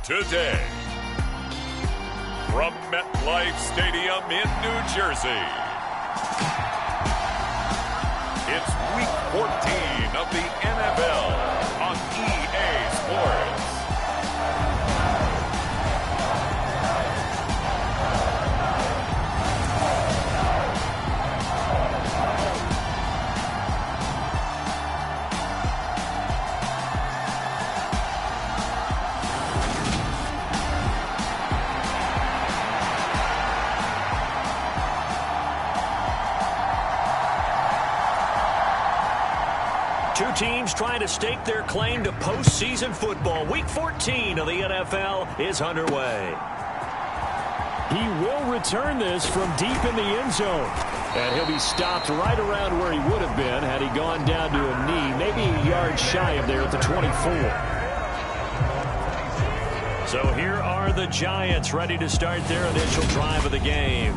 today. From MetLife Stadium in New Jersey, it's Week 14 of the NFL on EA Sports. Two teams trying to stake their claim to postseason football. Week 14 of the NFL is underway. He will return this from deep in the end zone. And he'll be stopped right around where he would have been had he gone down to a knee, maybe a yard shy of there at the 24. So here are the Giants ready to start their initial drive of the game.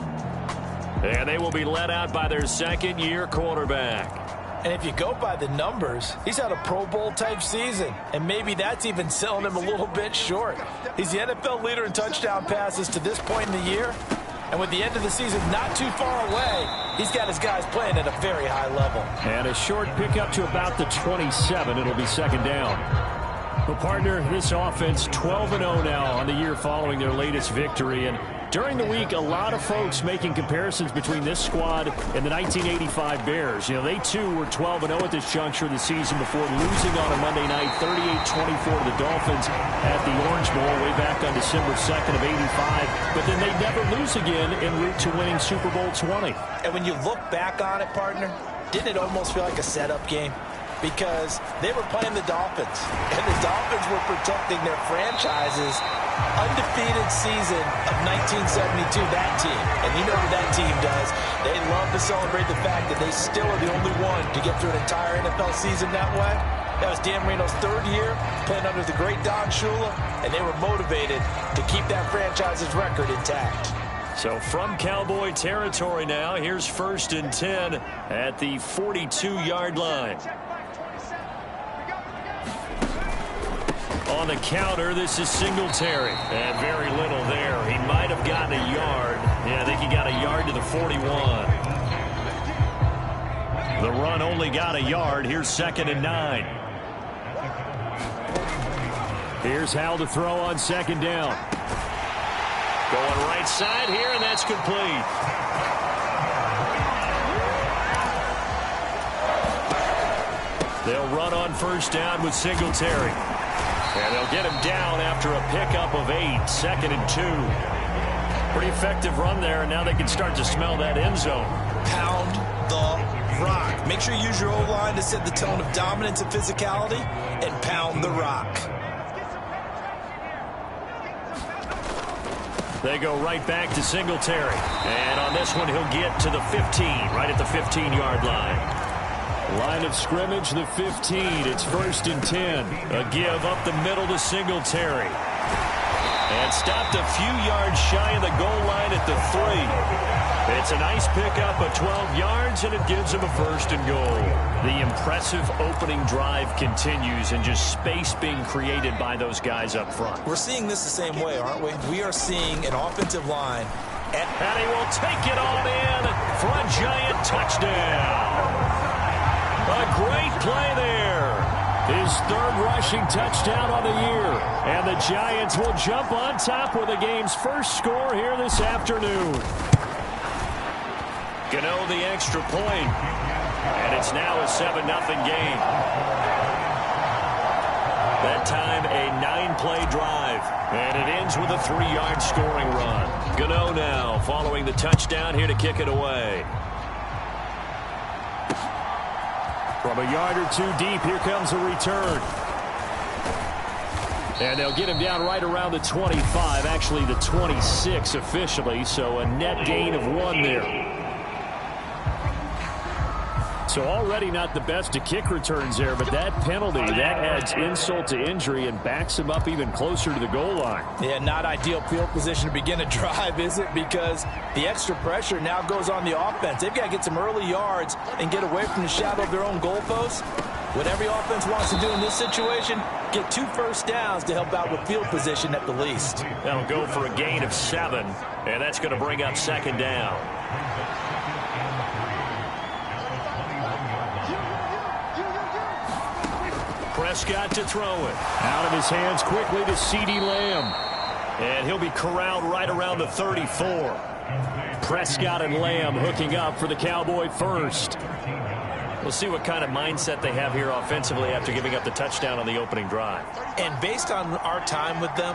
And they will be led out by their second-year quarterback. And if you go by the numbers, he's had a Pro Bowl-type season. And maybe that's even selling him a little bit short. He's the NFL leader in touchdown passes to this point in the year. And with the end of the season not too far away, he's got his guys playing at a very high level. And a short pickup to about the 27. It'll be second down. Well, partner, this offense 12-0 now on the year following their latest victory. And during the week, a lot of folks making comparisons between this squad and the 1985 Bears. You know, they too were 12-0 at this juncture of the season before losing on a Monday night 38-24 to the Dolphins at the Orange Bowl way back on December 2nd of 85. But then they never lose again en route to winning Super Bowl 20. And when you look back on it, partner, didn't it almost feel like a setup game? Because they were playing the Dolphins, and the Dolphins were protecting their franchise's undefeated season of 1972, that team. And you know what that team does. They love to celebrate the fact that they still are the only one to get through an entire NFL season that way. That was Dan Marino's third year playing under the great Don Shula, and they were motivated to keep that franchise's record intact. So from Cowboy territory now, here's 1st and 10 at the 42-yard line. On the counter, this is Singletary. And very little there. He might have gotten a yard. Yeah, I think he got a yard to the 41. The run only got a yard. Here's 2nd and 9. Here's Hal to throw on 2nd down. Going right side here, and that's complete. They'll run on 1st down with Singletary. And they'll get him down after a pickup of 8, 2nd and 2. Pretty effective run there, and now they can start to smell that end zone. Pound the rock. Make sure you use your O-line to set the tone of dominance and physicality, and pound the rock. They go right back to Singletary. And on this one, he'll get to the 15, right at the 15-yard line. Line of scrimmage, the 15. It's 1st and 10. A give up the middle to Singletary. And stopped a few yards shy of the goal line at the 3. It's a nice pickup of 12 yards, and it gives him a 1st and goal. The impressive opening drive continues, and just space being created by those guys up front. We're seeing this the same way, aren't we? We are seeing an offensive line. And he will take it on in for a Giant touchdown. A great play there. His 3rd rushing touchdown on the year. And the Giants will jump on top with the game's first score here this afternoon. Gano the extra point. And it's now a 7-0 game. That time a 9-play drive. And it ends with a 3-yard scoring run. Gano now following the touchdown here to kick it away. From a yard or two deep, here comes a return. And they'll get him down right around the 25, actually the 26 officially, so a net gain of 1 there. So already not the best of kick returns there, but that penalty, that adds insult to injury and backs him up even closer to the goal line. Yeah, not ideal field position to begin a drive, is it? Because the extra pressure now goes on the offense. They've got to get some early yards and get away from the shadow of their own goalposts. What every offense wants to do in this situation Get 2 first downs to help out with field position at the least. That'll go for a gain of 7, and that's going to bring up 2nd down. Prescott to throw it. Out of his hands quickly to CeeDee Lamb. And he'll be corralled right around the 34. Prescott and Lamb hooking up for the Cowboy first. We'll see what kind of mindset they have here offensively after giving up the touchdown on the opening drive. And based on our time with them,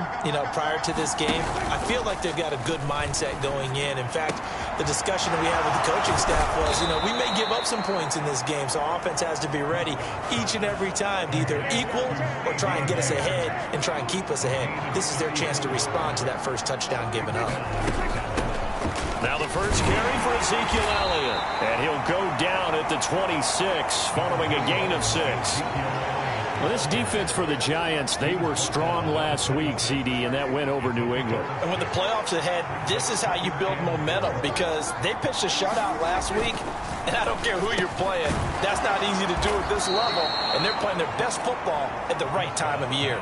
prior to this game, I feel like they've got a good mindset going in. In fact, the discussion that we had with the coaching staff was, we may give up some points in this game, so offense has to be ready each and every time to either equal or try and get us ahead and try and keep us ahead. This is their chance to respond to that first touchdown given up. Now the first carry for Ezekiel Elliott. And he'll go down at the 26 following a gain of 6. Well, this defense for the Giants, they were strong last week, CD, and that went over New England. And when the playoffs ahead, this is how you build momentum because they pitched a shutout last week, and I don't care who you're playing. That's not easy to do at this level, and they're playing their best football at the right time of year.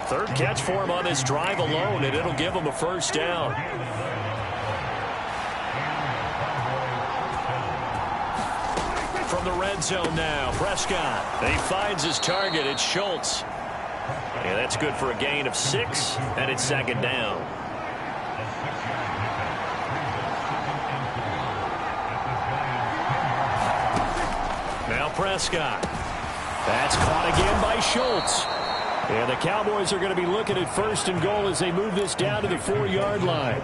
3rd catch for him on this drive alone, and it'll give him a first down. From the red zone now, Prescott. He finds his target. It's Schultz. And that's good for a gain of 6, and it's 2nd down. Now Prescott. That's caught again by Schultz. And the Cowboys are going to be looking at 1st and goal as they move this down to the 4-yard line.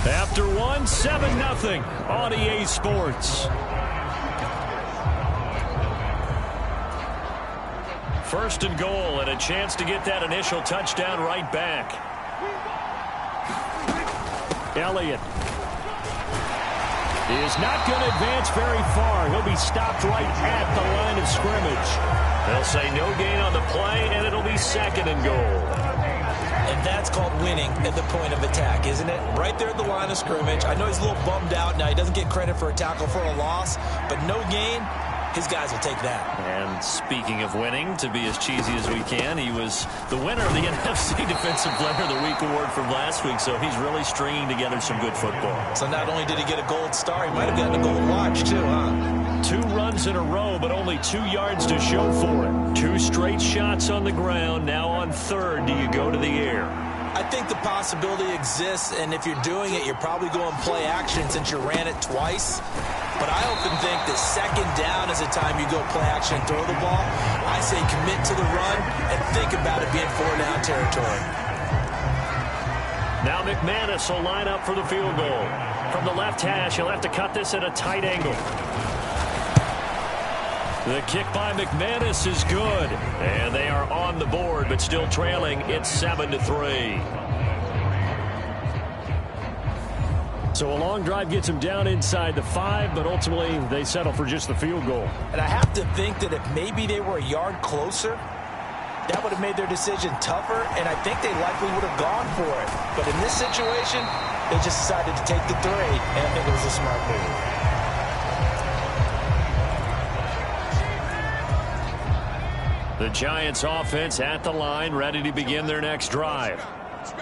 After 1, 7-0 on EA Sports. First and goal and a chance to get that initial touchdown right back. Elliott is not going to advance very far. He'll be stopped right at the line of scrimmage. They'll say no gain on the play, and it'll be 2nd and goal. And that's called winning at the point of attack, isn't it? Right there at the line of scrimmage. I know he's a little bummed out now. He doesn't get credit for a tackle for a loss, but no gain, his guys will take that. And speaking of winning, to be as cheesy as we can, he was the winner of the NFC Defensive Player of the Week award from last week, so he's really stringing together some good football. So not only did he get a gold star, he might have gotten a gold watch too, huh? 2 runs in a row, but only 2 yards to show for it. 2 straight shots on the ground. Now on 3rd, do you go to the air? I think the possibility exists, and if you're doing it, you're probably going play action since you ran it twice. But I often think that 2nd down is the time you go play action and throw the ball. I say commit to the run and think about it being 4-down territory. Now McManus will line up for the field goal. From the left hash, he'll have to cut this at a tight angle. The kick by McManus is good. And they are on the board, but still trailing. It's 7-3. So a long drive gets them down inside the 5, but ultimately they settle for just the field goal. And I have to think that if maybe they were a yard closer, that would have made their decision tougher, and I think they likely would have gone for it. But in this situation, they just decided to take the 3, and I think it was a smart move. The Giants offense at the line, ready to begin their next drive.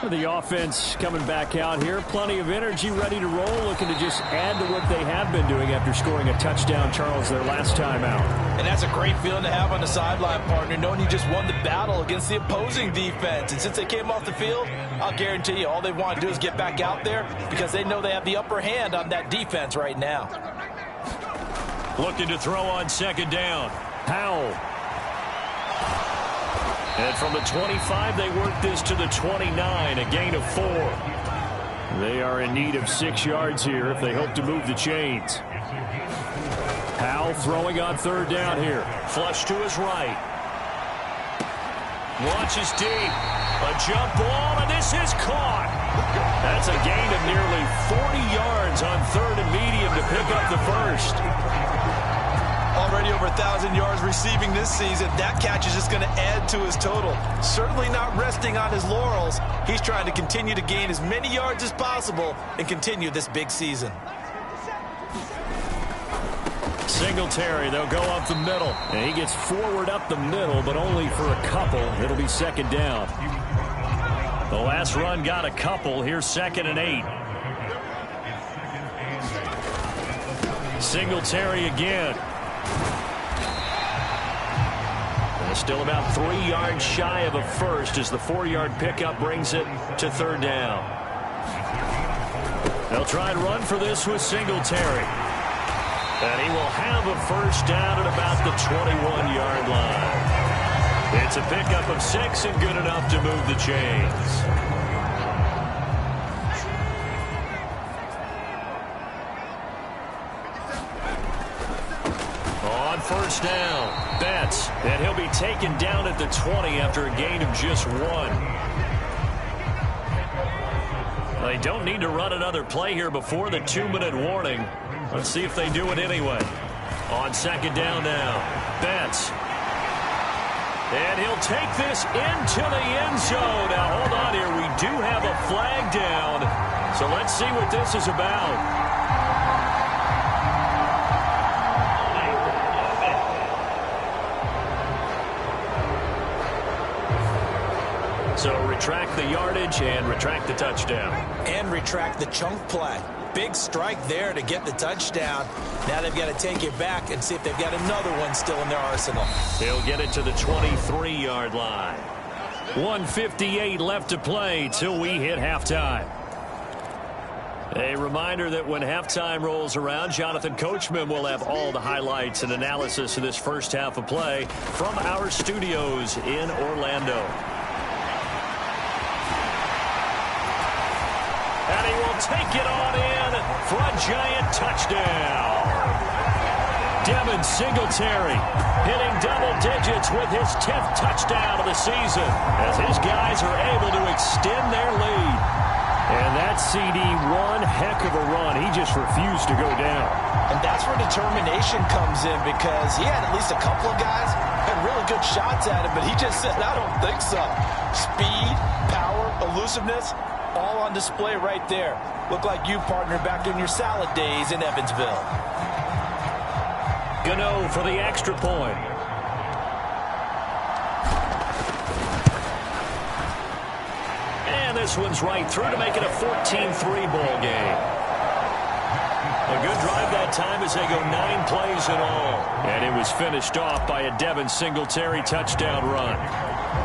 The offense coming back out here. Plenty of energy, ready to roll, looking to just add to what they have been doing after scoring a touchdown, Charles, their last time out. And that's a great feeling to have on the sideline, partner, knowing you just won the battle against the opposing defense. And since they came off the field, I'll guarantee you all they want to do is get back out there because they know they have the upper hand on that defense right now. Looking to throw on 2nd down. Powell. And from the 25, they work this to the 29, a gain of 4. They are in need of 6 yards here if they hope to move the chains. Powell throwing on 3rd down here. Flush to his right. Launches deep. A jump ball, and this is caught. That's a gain of nearly 40 yards on 3rd and medium to pick up the first. Already over 1,000 yards receiving this season. That catch is just going to add to his total. Certainly not resting on his laurels. He's trying to continue to gain as many yards as possible and continue this big season. Singletary, they'll go up the middle. And he gets forward up the middle, but only for a couple. It'll be second down. The last run got a couple. Here's 2nd and 8. Singletary again. And still about 3 yards shy of a first as the 4-yard pickup brings it to 3rd down. They'll try and run for this with Singletary. And he will have a first down at about the 21-yard line. It's a pickup of 6 and good enough to move the chains. On first down, Betts, and he'll be taken down at the 20 after a gain of just 1. They don't need to run another play here before the 2-minute warning. Let's see if they do it anyway. On 2nd down now, Betts. And he'll take this into the end zone. Now, hold on here. We do have a flag down. So let's see what this is about. So retract the yardage and retract the touchdown. And retract the chunk play. Big strike there to get the touchdown. Now they've got to take it back and see if they've got another one still in their arsenal. They'll get it to the 23-yard line. 1:58 left to play till we hit halftime. A reminder that when halftime rolls around, Jonathan Coachman will have all the highlights and analysis of this first half of play from our studios in Orlando. And he will take it on in for a giant touchdown. Devin Singletary hitting double digits with his 10th touchdown of the season as his guys are able to extend their lead. And that CD, one heck of a run. He just refused to go down. And that's where determination comes in, because he had at least a couple of guys had really good shots at him, but he just said, I don't think so. Speed, power, elusiveness, all on display right there. Look like you, partner, back in your salad days in Evansville. Gano for the extra point. And this one's right through to make it a 14-3 ball game. A good drive that time as they go 9 plays in all. And it was finished off by a Devin Singletary touchdown run.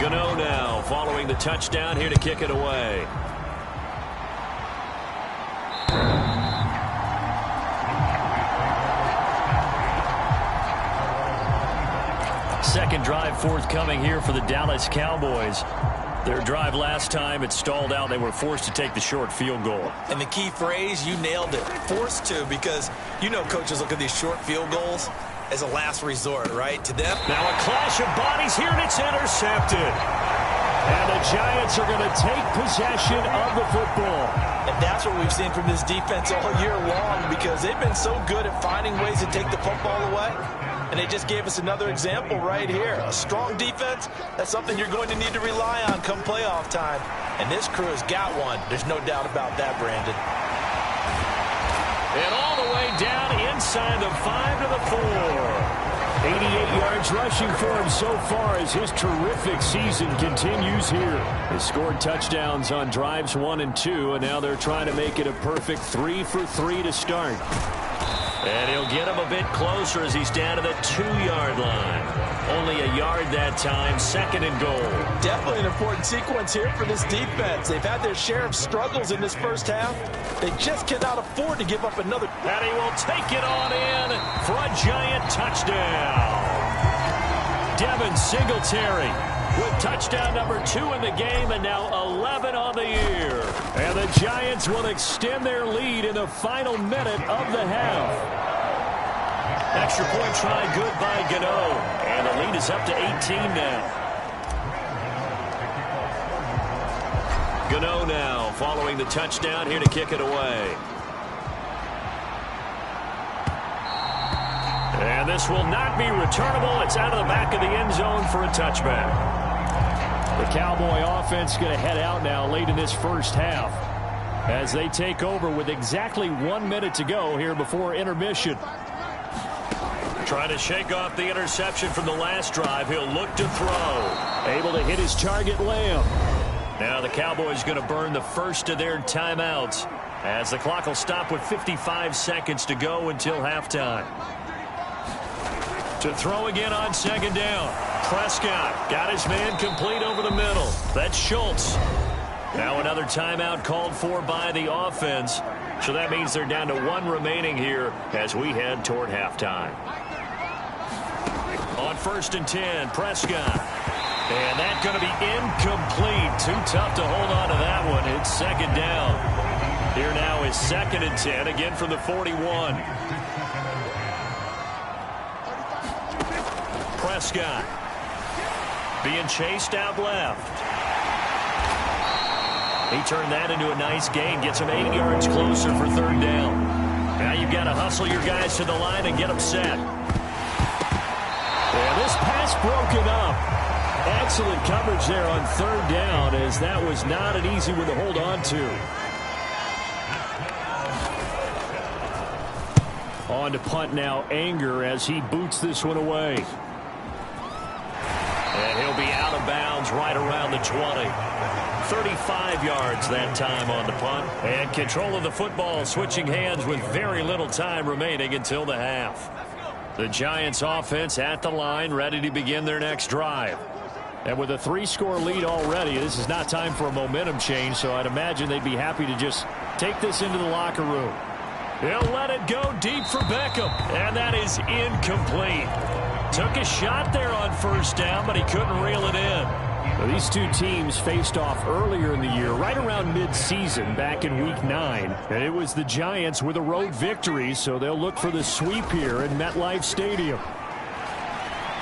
Gano now following the touchdown here to kick it away. Second drive forthcoming here for the Dallas Cowboys. Their drive last time, it stalled out. They were forced to take the short field goal. And the key phrase, you nailed it, forced to, because you know coaches look at these short field goals as a last resort, right, to them. Now a clash of bodies here, and it's intercepted. And the Giants are going to take possession of the football. And that's what we've seen from this defense all year long, because they've been so good at finding ways to take the football away. And they just gave us another example right here. A strong defense, that's something you're going to need to rely on come playoff time. And this crew has got one. There's no doubt about that, Brandon. And all the way down inside the 5 to the 4. 88 yards rushing for him so far as his terrific season continues here. They scored touchdowns on drives 1 and 2, and now they're trying to make it a perfect 3 for 3 to start. And he'll get him a bit closer as he's down to the 2-yard line. Only a yard that time, 2nd and goal. Definitely an important sequence here for this defense. They've had their share of struggles in this first half. They just cannot afford to give up another. And he will take it on in for a giant touchdown. Devin Singletary with touchdown number 2 in the game, and now 11 on the year. And the Giants will extend their lead in the final minute of the half. Extra point try good by Gano. And the lead is up to 18 now. Gano now following the touchdown here to kick it away. And this will not be returnable. It's out of the back of the end zone for a touchback. The Cowboy offense going to head out now late in this first half as they take over with exactly 1 minute to go here before intermission. Trying to shake off the interception from the last drive. He'll look to throw. Able to hit his target, Lamb. Now the Cowboys going to burn the first of their timeouts as the clock will stop with 55 seconds to go until halftime. To throw again on second down. Prescott got his man complete over the middle. That's Schultz. Now another timeout called for by the offense. So that means they're down to one remaining here as we head toward halftime. On 1st and 10, Prescott. And that's going to be incomplete. Too tough to hold on to that one. It's second down. Here now is 2nd and 10, again from the 41. Prescott being chased out left. He turned that into a nice gain. Gets him 8 yards closer for 3rd down. Now you've got to hustle your guys to the line and get them set. And this pass broken up. Excellent coverage there on 3rd down, as that was not an easy one to hold on to. On to punt now, Anger, as he boots this one away. And he'll be out of bounds right around the 20. 35 yards that time on the punt. And control of the football switching hands with very little time remaining until the half. The Giants offense at the line, ready to begin their next drive. And with a 3-score lead already, this is not time for a momentum change, so I'd imagine they'd be happy to just take this into the locker room. He'll let it go deep for Beckham, and that is incomplete. Took a shot there on 1st down, but he couldn't reel it in. Well, these two teams faced off earlier in the year, right around mid-season, back in Week 9. And it was the Giants with a road victory, so they'll look for the sweep here in MetLife Stadium.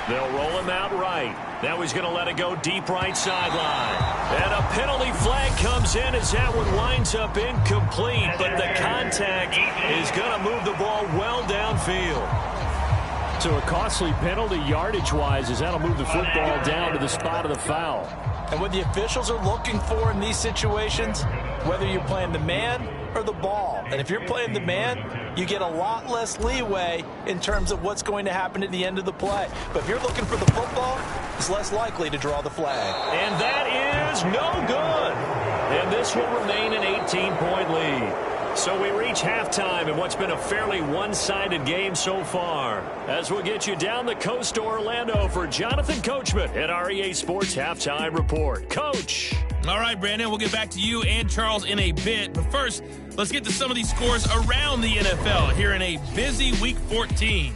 They'll roll him out right. Now he's going to let it go deep right sideline. And a penalty flag comes in as that one winds up incomplete, but the contact is going to move the ball well downfield. So a costly penalty yardage-wise, as that'll move the football down to the spot of the foul. And what the officials are looking for in these situations, whether you're playing the man or the ball. And if you're playing the man, you get a lot less leeway in terms of what's going to happen at the end of the play. But if you're looking for the football, it's less likely to draw the flag. And that is no good. And this will remain an 18-point lead. So we reach halftime in what's been a fairly one-sided game so far. As we'll get you down the coast to Orlando for Jonathan Coachman at our EA Sports Halftime Report. Coach. All right, Brandon, we'll get back to you and Charles in a bit. But first, let's get to some of these scores around the NFL here in a busy Week 14.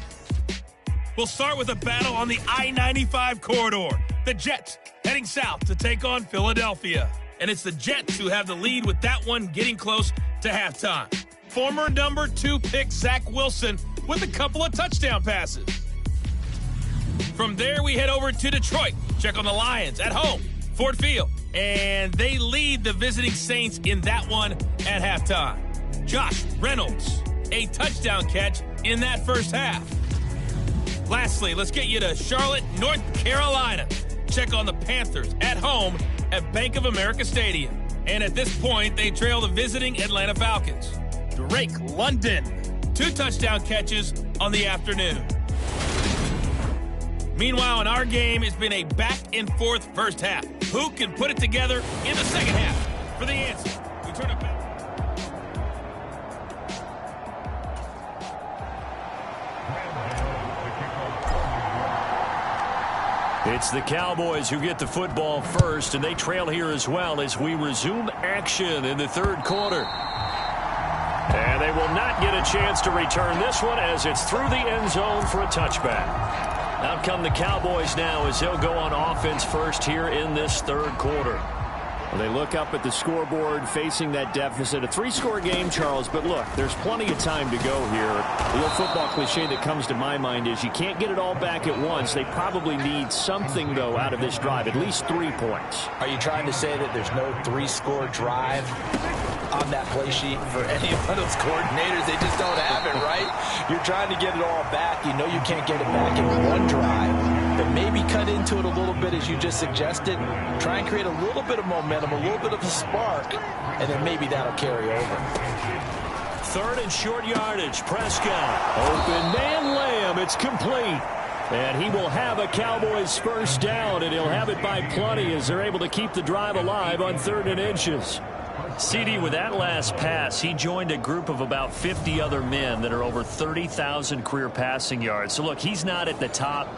We'll start with a battle on the I-95 corridor. The Jets heading south to take on Philadelphia. And it's the Jets who have the lead with that one getting close to halftime. Former number 2 pick Zach Wilson with a couple of touchdown passes. From there, we head over to Detroit. Check on the Lions at home, Ford Field. And they lead the visiting Saints in that one at halftime. Josh Reynolds, a touchdown catch in that first half. Lastly, let's get you to Charlotte, North Carolina. Check on the Panthers at home at Bank of America Stadium. And at this point, they trail the visiting Atlanta Falcons. Drake London, 2 touchdown catches on the afternoon. Meanwhile, in our game, it's been a back-and-forth first half. Who can put it together in the second half? For the answer, we turn it back. It's the Cowboys who get the football first, and they trail here as well as we resume action in the 3rd quarter. And they will not get a chance to return this one as it's through the end zone for a touchback. Out come the Cowboys now as they'll go on offense first here in this 3rd quarter. Well, they look up at the scoreboard facing that deficit. A 3-score game, Charles, but look, there's plenty of time to go here. The old football cliche that comes to my mind is you can't get it all back at once. They probably need something, though, out of this drive, at least 3 points. Are you trying to say that there's no 3-score drive on that play sheet for any of those coordinators? They just don't have it, right? You're trying to get it all back. You know you can't get it back in one drive. But maybe cut into it a little bit as you just suggested. Try and create a little bit of momentum, a little bit of a spark, and then maybe that'll carry over. third and short yardage. Prescott. Open man Lamb. It's complete. And he will have a Cowboys first down, and he'll have it by plenty as they're able to keep the drive alive on 3rd and inches. CD, with that last pass, he joined a group of about 50 other men that are over 30,000 career passing yards. So, look, he's not at the top,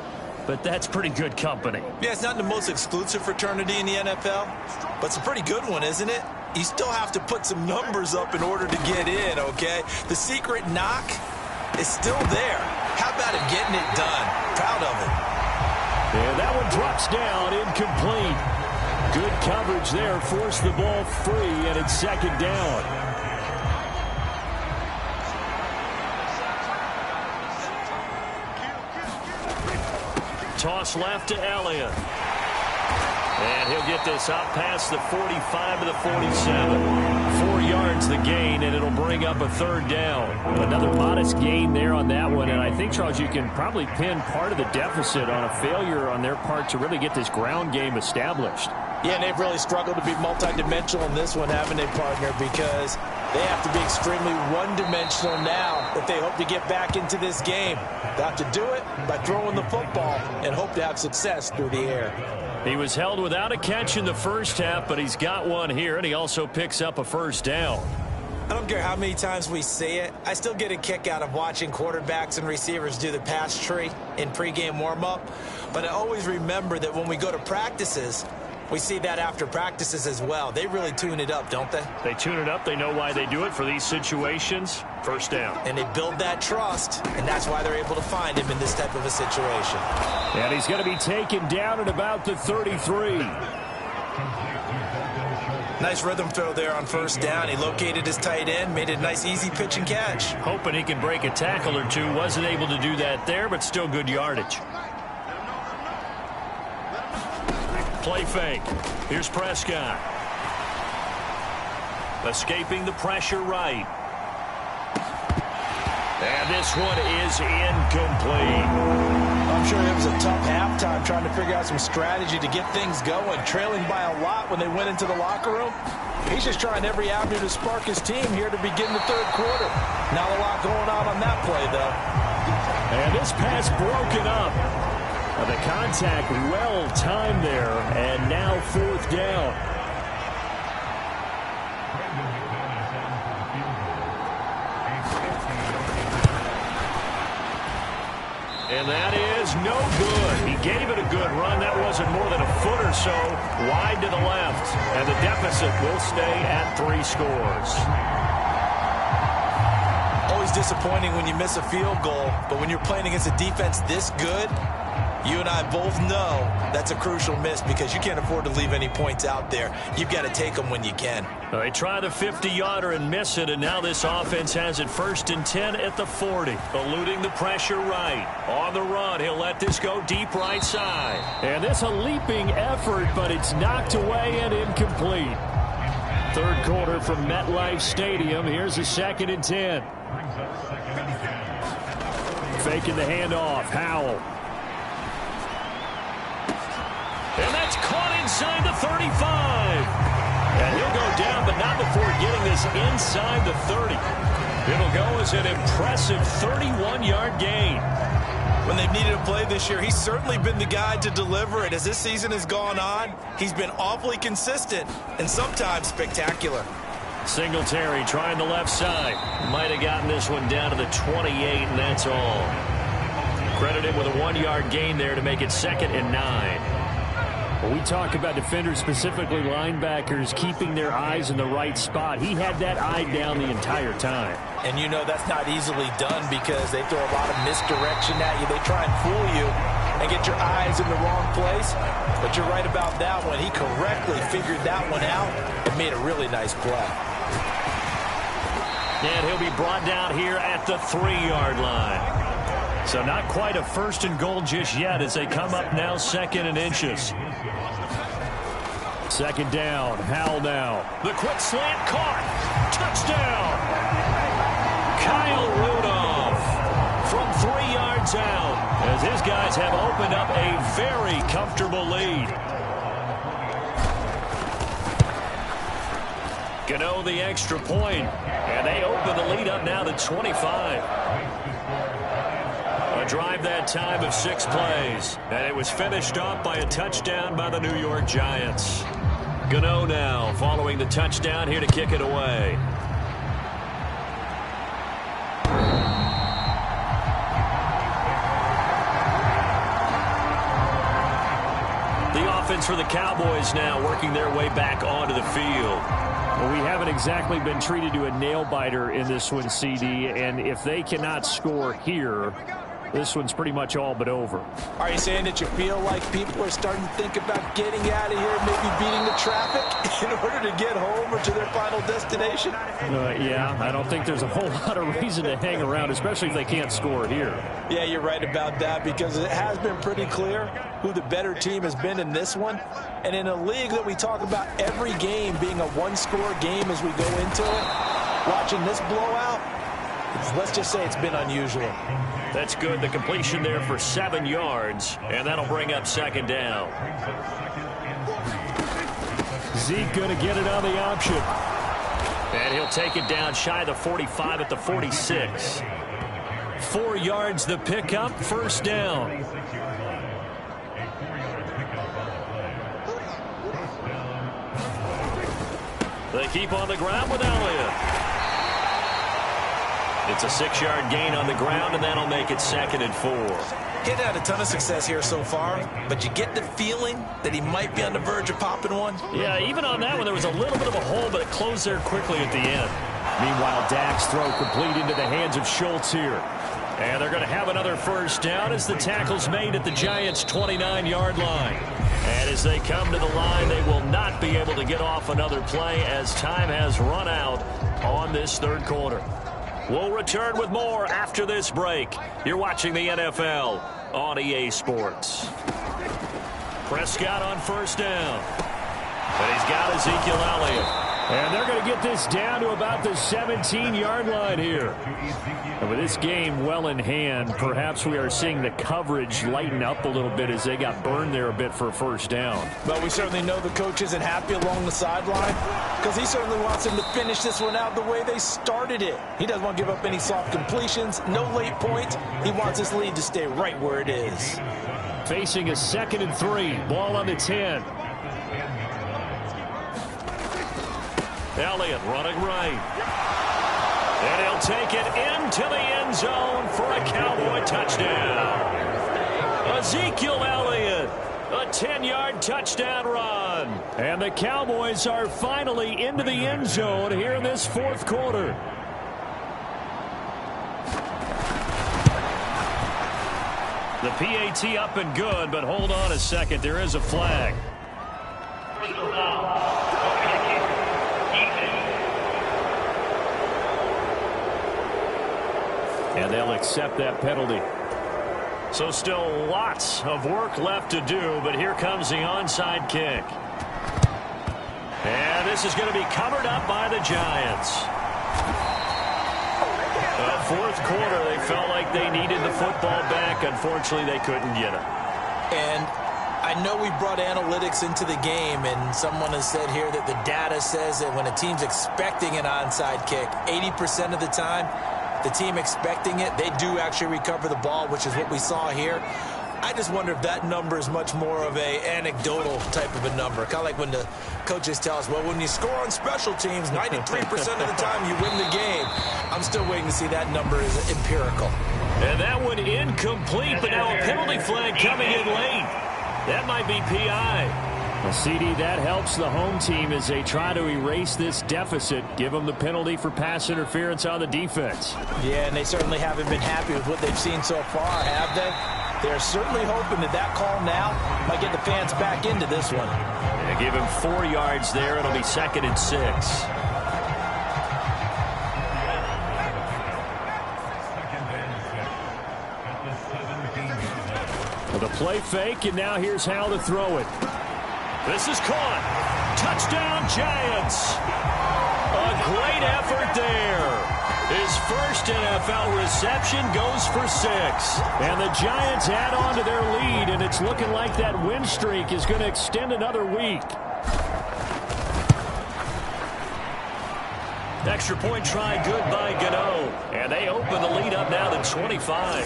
but that's pretty good company. Yeah, it's not the most exclusive fraternity in the NFL, but it's a pretty good one, isn't it? You still have to put some numbers up in order to get in, okay? The secret knock is still there. How about him getting it done? Proud of him. And that one drops down, incomplete. Good coverage there, forced the ball free, and it's 2nd down. Toss left to Elliott. And he'll get this out past the 45 to the 47. 4 yards the gain, and it'll bring up a 3rd down. Another modest gain there on that one, and I think, Charles, you can probably pin part of the deficit on a failure on their part to really get this ground game established. Yeah, and they've really struggled to be multidimensional in this one, haven't they, partner? Because they have to be extremely one-dimensional now if they hope to get back into this game. They have to do it by throwing the football and hope to have success through the air. He was held without a catch in the first half, but he's got one here, and he also picks up a first down. I don't care how many times we see it. I still get a kick out of watching quarterbacks and receivers do the pass tree in pregame warm-up. But I always remember that when we go to practices, we see that after practices as well. They really tune it up, don't they? They tune it up. They know why they do it for these situations. First down. And they build that trust, and that's why they're able to find him in this type of a situation. And he's going to be taken down at about the 33. Nice rhythm throw there on first down. He located his tight end, made it a nice easy pitch and catch. Hoping he can break a tackle or two. Wasn't able to do that there, but still good yardage. Play fake. Here's Prescott. Escaping the pressure right. And this one is incomplete. I'm sure it was a tough halftime trying to figure out some strategy to get things going. Trailing by a lot when they went into the locker room. He's just trying every avenue to spark his team here to begin the 3rd quarter. Not a lot going on that play, though. And this pass broken up. The contact well timed there, and now 4th down. And that is no good. He gave it a good run. That wasn't more than a foot or so wide to the left. And the deficit will stay at 3 scores. Always disappointing when you miss a field goal, but when you're playing against a defense this good, you and I both know that's a crucial miss because you can't afford to leave any points out there. You've got to take them when you can. They try the 50-yarder and miss it, and now this offense has it 1st and 10 at the 40. Eluding the pressure right. On the run, he'll let this go deep right side. And this a leaping effort, but it's knocked away and incomplete. 3rd quarter from MetLife Stadium. Here's a 2nd and 10. Faking the handoff. Howell. And that's caught inside the 35. And he'll go down, but not before getting this inside the 30. It'll go as an impressive 31-yard gain. When they've needed a play this year, he's certainly been the guy to deliver it. As this season has gone on, he's been awfully consistent and sometimes spectacular. Singletary trying the left side. Might have gotten this one down to the 28, and that's all. Credited with a 1-yard gain there to make it 2nd and 9. When we talk about defenders, specifically linebackers, keeping their eyes in the right spot, he had that eye down the entire time. And you know that's not easily done because they throw a lot of misdirection at you. They try and fool you and get your eyes in the wrong place. But you're right about that one. He correctly figured that one out and made a really nice play. And he'll be brought down here at the 3-yard line. So not quite a 1st and goal just yet as they come up now 2nd and inches. 2nd down. Howell now. The quick slant caught. Touchdown. Kyle Rudolph from 3 yards out as his guys have opened up a very comfortable lead. Gano the extra point, and they open open the lead up now to 25. A drive that time of 6 plays, and it was finished off by a touchdown by the New York Giants. Gano now following the touchdown here to kick it away. The offense for the Cowboys now working their way back onto the field. Well, we haven't exactly been treated to a nail-biter in this one, CD, and if they cannot score here, this one's pretty much all but over. Are you saying that you feel like people are starting to think about getting out of here, maybe beating the traffic in order to get home or to their final destination? Yeah, I don't think there's a whole lot of reason to hang around, especially if they can't score here. Yeah, you're right about that, because it has been pretty clear who the better team has been in this one. And in a league that we talk about every game being a one-score game as we go into it, watching this blowout, let's just say it's been unusual. That's good. The completion there for 7 yards, and that'll bring up second down. Zeke going to get it on the option. And he'll take it down shy of the 45 at the 46. 4 yards the pickup, first down. They keep on the ground with Elliott. It's a 6-yard gain on the ground, and that'll make it 2nd and 4. He's had a ton of success here so far, but you get the feeling that he might be on the verge of popping one. Yeah, even on that one, there was a little bit of a hole, but it closed there quickly at the end. Meanwhile, Dak's throw complete into the hands of Schultz here. And they're going to have another first down as the tackle's made at the Giants' 29-yard line. And as they come to the line, they will not be able to get off another play as time has run out on this third quarter. We'll return with more after this break. You're watching the NFL on EA Sports. Prescott on first down. And he's got Ezekiel Elliott. And they're going to get this down to about the 17-yard line here. And with this game well in hand, perhaps we are seeing the coverage lighten up a little bit as they got burned there a bit for a first down. But we certainly know the coach isn't happy along the sideline, because he certainly wants them to finish this one out the way they started it. He doesn't want to give up any soft completions, no late points. He wants this lead to stay right where it is. Facing a 2nd and 3, ball on the 10. Elliott running right. And he'll take it into the end zone for a Cowboy touchdown. Ezekiel Elliott, a 10-yard touchdown run. And the Cowboys are finally into the end zone here in this fourth quarter. The PAT up and good, but hold on a second. There is a flag. And they'll accept that penalty. So still lots of work left to do, but here comes the onside kick. And this is going to be covered up by the Giants. Fourth quarter, they felt like they needed the football back. Unfortunately, they couldn't get it. And I know we brought analytics into the game, and someone has said here that the data says that when a team's expecting an onside kick, 80% of the time, the team expecting it, they do actually recover the ball, which is what we saw here. I just wonder if that number is much more of a anecdotal type of a number. Kind of like when the coaches tell us, well, when you score on special teams, 93% of the time you win the game. I'm still waiting to see that number is empirical. And that one incomplete, but now a penalty flag coming in late. That might be PI. Well, CD, that helps the home team as they try to erase this deficit, give them the penalty for pass interference on the defense. Yeah, and they certainly haven't been happy with what they've seen so far, have they? They're certainly hoping that that call now might get the fans back into this one. They give him 4 yards there. It'll be 2nd and 6. Well, the play fake, and now here's how to throw it. This is caught. Touchdown, Giants. A great effort there. His first NFL reception goes for 6. And the Giants add on to their lead, and it's looking like that win streak is going to extend another week. Extra point try good by Gano. And they open the lead up now to 25.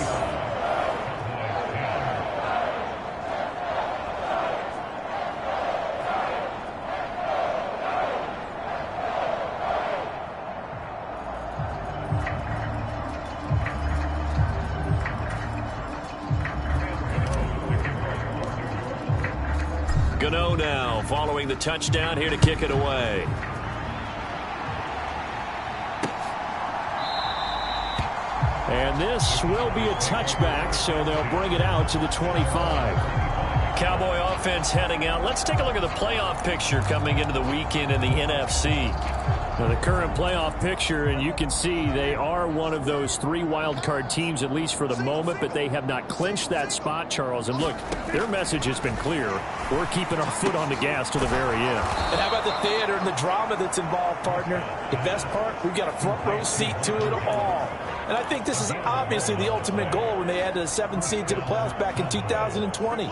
Gano now following the touchdown here to kick it away. And this will be a touchback, so they'll bring it out to the 25. Cowboy offense heading out. Let's take a look at the playoff picture coming into the weekend in the NFC. Now, the current playoff picture, and you can see they are one of those 3 wildcard teams, at least for the moment, but they have not clinched that spot, Charles. And look, their message has been clear. We're keeping our foot on the gas to the very end. And how about the theater and the drama that's involved, partner? The best part, we've got a front row seat to it all. And I think this is obviously the ultimate goal when they added a 7th seed to the playoffs back in 2020.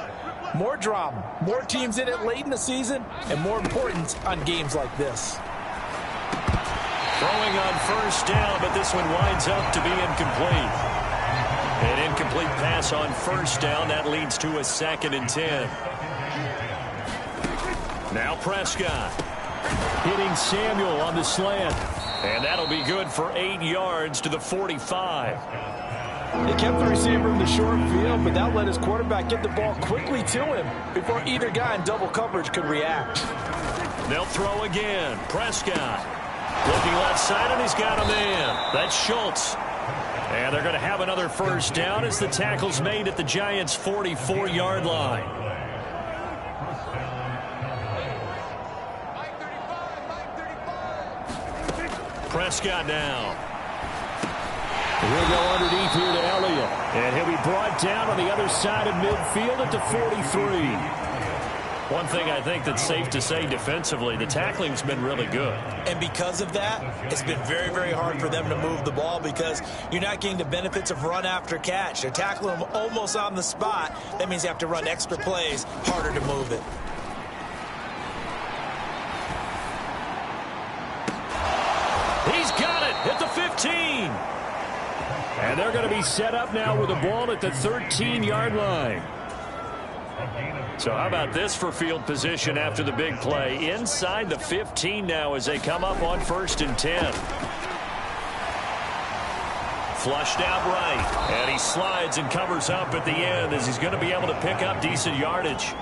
More drama, more teams in it late in the season, and more importance on games like this. Throwing on first down, but this one winds up to be incomplete. An incomplete pass on first down. That leads to a 2nd and 10. Now Prescott hitting Samuel on the slant. And that'll be good for 8 yards to the 45. They kept the receiver in the short field, but that let his quarterback get the ball quickly to him before either guy in double coverage could react. They'll throw again. Prescott looking left side, and he's got a man. That's Schultz. And they're going to have another first down as the tackle's made at the Giants' 44-yard line. Prescott now. He'll go underneath here to Elliott. And he'll be brought down on the other side of midfield at the 43. One thing I think that's safe to say defensively, the tackling's been really good. And because of that, it's been very, very hard for them to move the ball because you're not getting the benefits of run after catch. They're tackling them almost on the spot. That means you have to run extra plays, harder to move it. He's got it at the 15. And they're going to be set up now with the ball at the 13-yard line. So how about this for field position after the big play? Inside the 15 now as they come up on 1st and 10. Flushed out right. And he slides and covers up at the end as he's going to be able to pick up decent yardage.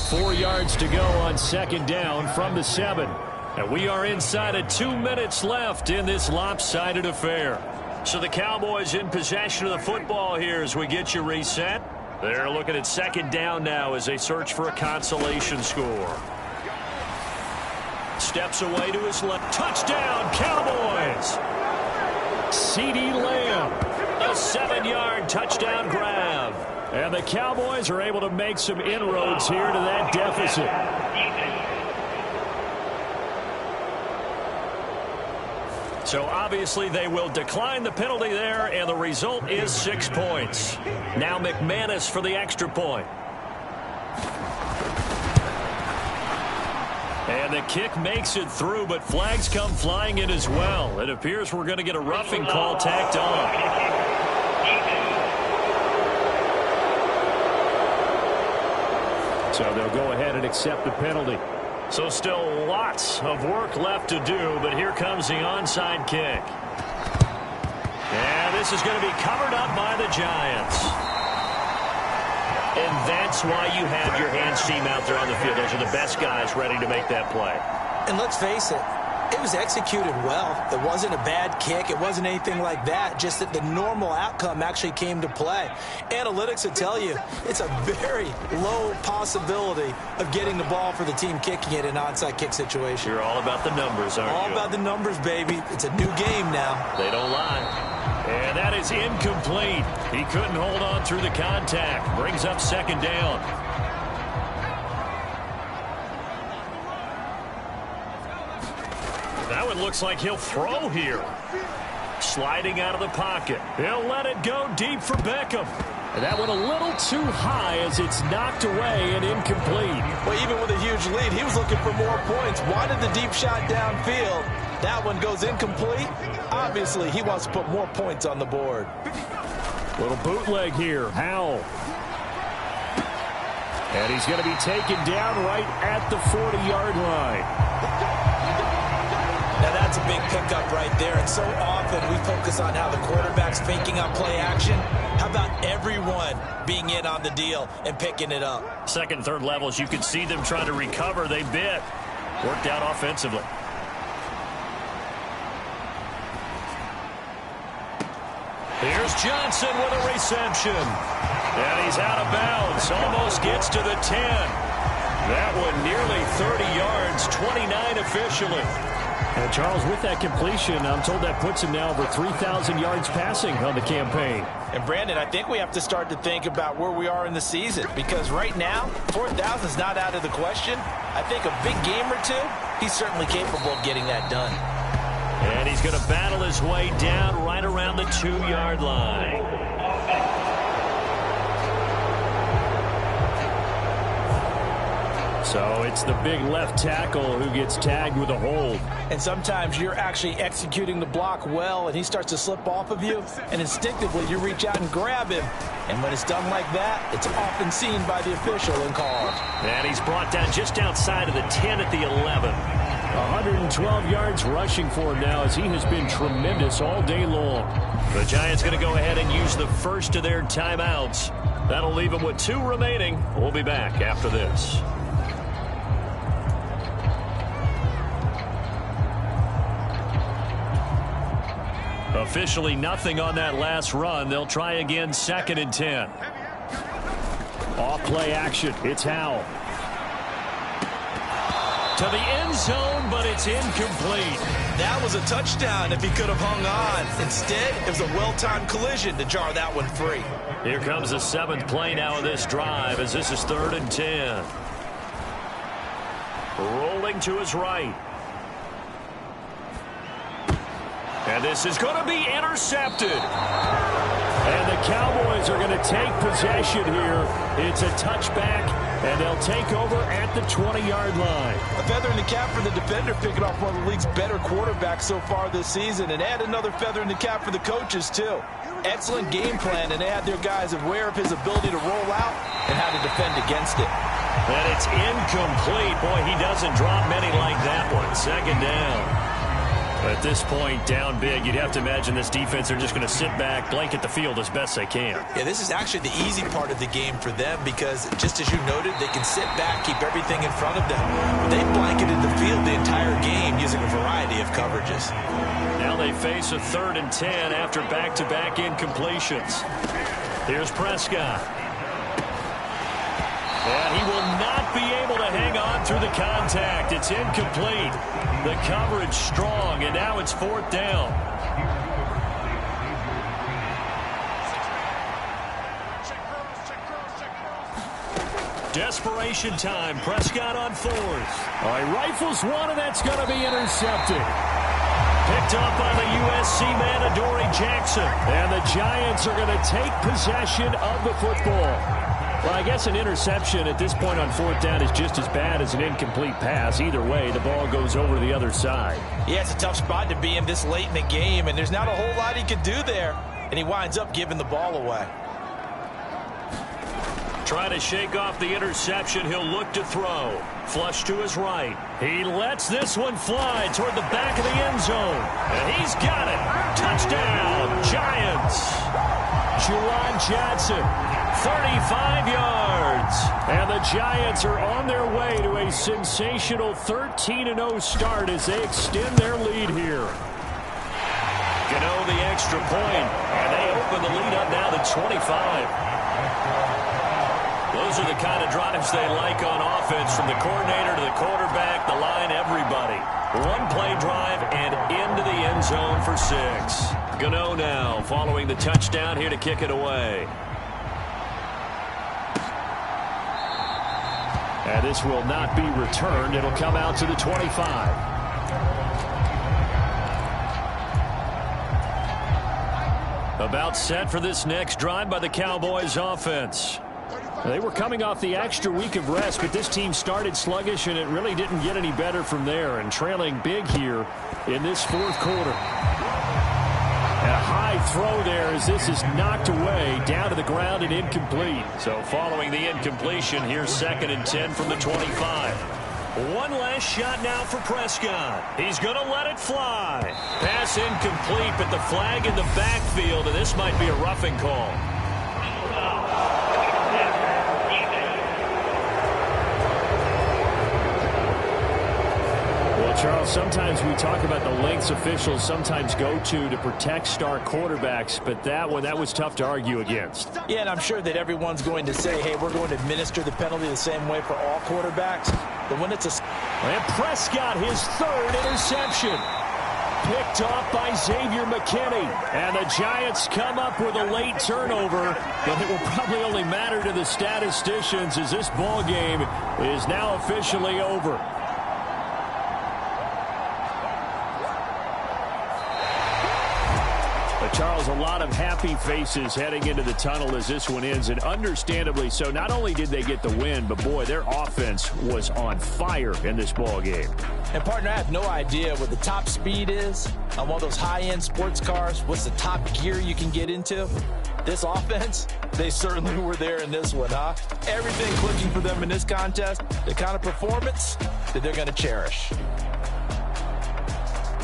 4 yards to go on 2nd down from the 7. And we are inside of 2 minutes left in this lopsided affair. So the Cowboys in possession of the football here as we get you reset. They're looking at 2nd down now as they search for a consolation score. Steps away to his left. Touchdown, Cowboys! CeeDee Lamb, a 7-yard touchdown grab. And the Cowboys are able to make some inroads here to that deficit. So obviously they will decline the penalty there, and the result is 6 points. Now McManus for the extra point. And the kick makes it through, but flags come flying in as well. It appears we're going to get a roughing call tacked on. So they'll go ahead and accept the penalty. So still lots of work left to do, but here comes the onside kick. And this is going to be covered up by the Giants. And that's why you have your hands team out there on the field. Those are the best guys ready to make that play. And let's face it, it was executed well. It wasn't a bad kick. It wasn't anything like that. Just that the normal outcome actually came to play. Analytics will tell you it's a very low possibility of getting the ball for the team kicking it in an onside kick situation. You're all about the numbers, aren't you? All about the numbers, baby. It's a new game now. They don't lie. And that is incomplete. He couldn't hold on through the contact. Brings up 2nd down. That one looks like he'll throw here. Sliding out of the pocket. He'll let it go deep for Beckham. And that went a little too high as it's knocked away and incomplete. Well, even with a huge lead, he was looking for more points. Wanted the deep shot downfield. That one goes incomplete. Obviously, he wants to put more points on the board. Little bootleg here. Howell. And he's going to be taken down right at the 40-yard line. Now, that's a big pickup right there. And so often we focus on how the quarterback's faking out play action. How about everyone being in on the deal and picking it up? Second, third levels, you could see them trying to recover. They bit. Worked out offensively. Here's Johnson with a reception. And he's out of bounds. Almost gets to the 10. That one nearly 30 yards, 29 officially. And Charles, with that completion, I'm told that puts him now over 3,000 yards passing on the campaign. And Brandon, I think we have to start to think about where we are in the season, because right now, 4,000 is not out of the question. I think a big game or two, he's certainly capable of getting that done. And he's going to battle his way down right around the 2-yard line. So it's the big left tackle who gets tagged with a hold. And sometimes you're actually executing the block well, and he starts to slip off of you, and instinctively you reach out and grab him. And when it's done like that, it's often seen by the official and called. And he's brought down just outside of the 10 at the 11. 112 yards rushing for him now, as he has been tremendous all day long. The Giants going to go ahead and use the first of their timeouts. That'll leave them with 2 remaining. We'll be back after this. Officially nothing on that last run. They'll try again 2nd and 10. Off play action. It's Howell. To the end zone, but it's incomplete. That was a touchdown if he could have hung on. Instead, it was a well-timed collision to jar that one free. Here comes the 7th play now of this drive, as this is 3rd and 10. Rolling to his right. And this is going to be intercepted. And the Cowboys are going to take possession here. It's a touchback, and they'll take over at the 20-yard line. A feather in the cap for the defender, picking off one of the league's better quarterbacks so far this season, and add another feather in the cap for the coaches, too. Excellent game plan, and they had their guys aware of his ability to roll out and how to defend against it. And it's incomplete. Boy, he doesn't drop many like that one. 2nd down. At this point, down big, you'd have to imagine this defense are just going to sit back, blanket the field as best they can. Yeah, this is actually the easy part of the game for them, because just as you noted, they can sit back, keep everything in front of them. But they blanketed the field the entire game using a variety of coverages. Now they face a 3rd and 10 after back-to-back incompletions. Here's Prescott. And he will not be able to hang on through the contact. It's incomplete. The coverage strong, and now it's 4th down. Desperation time. Prescott on 4th. All right, rifles one, and that's going to be intercepted. Picked up by the USC man, Adoree Jackson. And the Giants are going to take possession of the football. Well, I guess an interception at this point on 4th down is just as bad as an incomplete pass. Either way, the ball goes over the other side. Yeah, it's a tough spot to be in this late in the game, and there's not a whole lot he could do there. And he winds up giving the ball away. Trying to shake off the interception. He'll look to throw. Flush to his right. He lets this one fly toward the back of the end zone. And he's got it. Touchdown, Giants. Juwan Johnson, 35 yards. And the Giants are on their way to a sensational 13-0 start as they extend their lead here. Gano the extra point, and they open the lead up now to 25. Those are the kind of drives they like on offense, from the coordinator to the quarterback, the line, everybody. One play drive and into the end zone for 6. Gano now following the touchdown here to kick it away. And this will not be returned. It'll come out to the 25. About set for this next drive by the Cowboys offense. They were coming off the extra week of rest, but this team started sluggish, and it really didn't get any better from there, and trailing big here in this fourth quarter. And a high throw there as this is knocked away, down to the ground and incomplete. So following the incompletion, here's 2nd and 10 from the 25. One last shot now for Prescott. He's going to let it fly. Pass incomplete, but the flag in the backfield, and this might be a roughing call. Well, Charles, sometimes we talk about the lengths officials sometimes go to protect star quarterbacks, but that was tough to argue against. Yeah, and I'm sure that everyone's going to say, hey, we're going to administer the penalty the same way for all quarterbacks. But when it's a... And Prescott, his 3rd interception. Picked off by Xavier McKinney. And the Giants come up with a late turnover, but it will probably only matter to the statisticians as this ball game is now officially over. Charles, a lot of happy faces heading into the tunnel as this one ends, and understandably so. Not only did they get the win, but boy, their offense was on fire in this ball game. And partner, I have no idea what the top speed is on one of those high-end sports cars. What's the top gear you can get into? This offense, they certainly were there in this one, huh? Everything clicking for them in this contest, the kind of performance that they're going to cherish.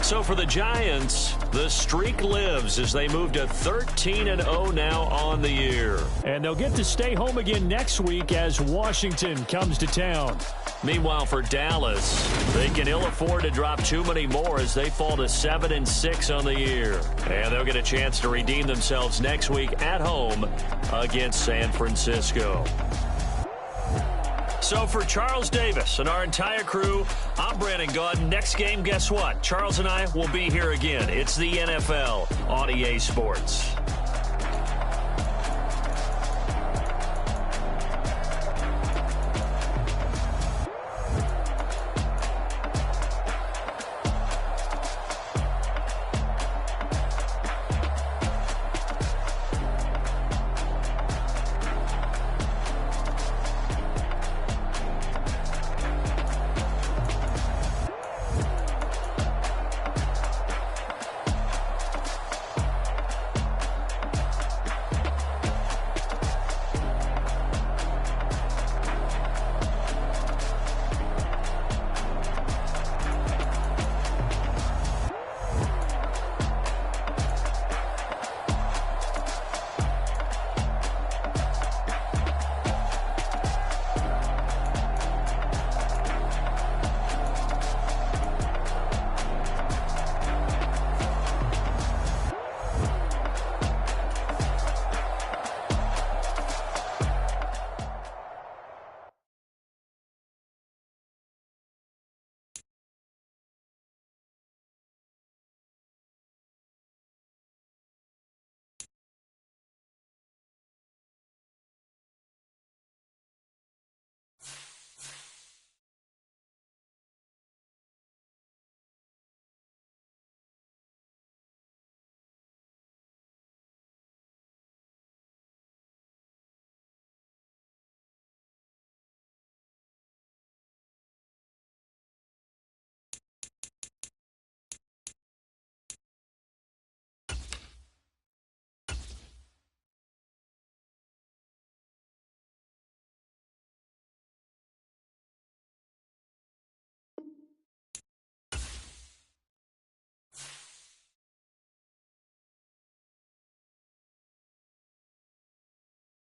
So for the Giants, the streak lives as they move to 13-0 now on the year. And they'll get to stay home again next week as Washington comes to town. Meanwhile, for Dallas, they can ill afford to drop too many more as they fall to 7-6 on the year. And they'll get a chance to redeem themselves next week at home against San Francisco. So for Charles Davis and our entire crew, I'm Brandon Gaudin. Next game, guess what? Charles and I will be here again. It's the NFL on EA Sports.